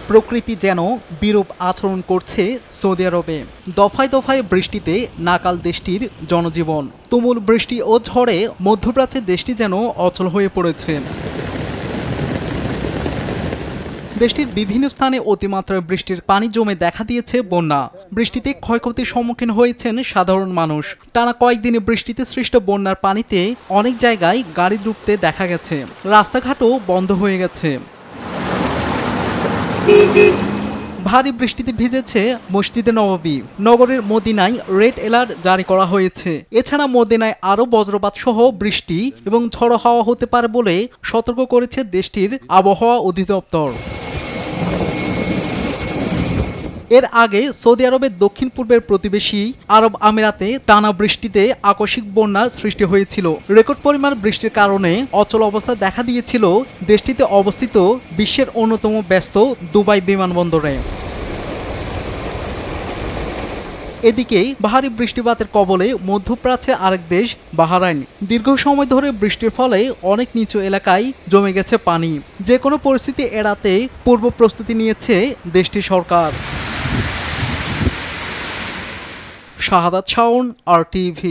প্রকৃতি যেন বিরূপ আচরণ করছে সৌদি আরবে। দফায় দফায় বৃষ্টিতে নাকাল দেশটির জনজীবন। তুমুল বৃষ্টি ও ঝড়ে মধ্যপ্রাচ্যের দেশটি যেন অচল হয়ে পড়েছে। দেশটির বিভিন্ন স্থানে অতিমাত্রায় বৃষ্টির পানি জমে দেখা দিয়েছে বন্যা। বৃষ্টিতে ক্ষয়ক্ষতির সম্মুখীন হয়েছেন সাধারণ মানুষ। টানা কয়েকদিনে বৃষ্টিতে সৃষ্ট বন্যার পানিতে অনেক জায়গায় গাড়ি ডুবতে দেখা গেছে, রাস্তাঘাটও বন্ধ হয়ে গেছে। ভারী বৃষ্টিতে ভিজেছে মসজিদে নববী। নগরের মদিনায় রেড অ্যালার্ট জারি করা হয়েছে। এছাড়া মদিনায় আরও বজ্রপাত সহ বৃষ্টি এবং ঝড়ো হাওয়া হতে পারে বলে সতর্ক করেছে দেশটির আবহাওয়া অধিদপ্তর। এর আগে সৌদি আরবের দক্ষিণ পূর্বের প্রতিবেশী আরব আমিরাতে টানা বৃষ্টিতে আকস্মিক বন্যার সৃষ্টি হয়েছিল। রেকর্ড পরিমাণ বৃষ্টির কারণে অচল অবস্থা দেখা দিয়েছিল দেশটিতে অবস্থিত বিশ্বের অন্যতম ব্যস্ত দুবাই বিমানবন্দরে। এদিকে ভারী বৃষ্টিপাতের কবলে মধ্যপ্রাচ্যের আরেক দেশ বাহরাইন। দীর্ঘ সময় ধরে বৃষ্টির ফলে অনেক নিচু এলাকায় জমে গেছে পানি। যে কোনো পরিস্থিতি এড়াতে পূর্ব প্রস্তুতি নিয়েছে দেশটির সরকার। শাহাদাত শাওন, RTV।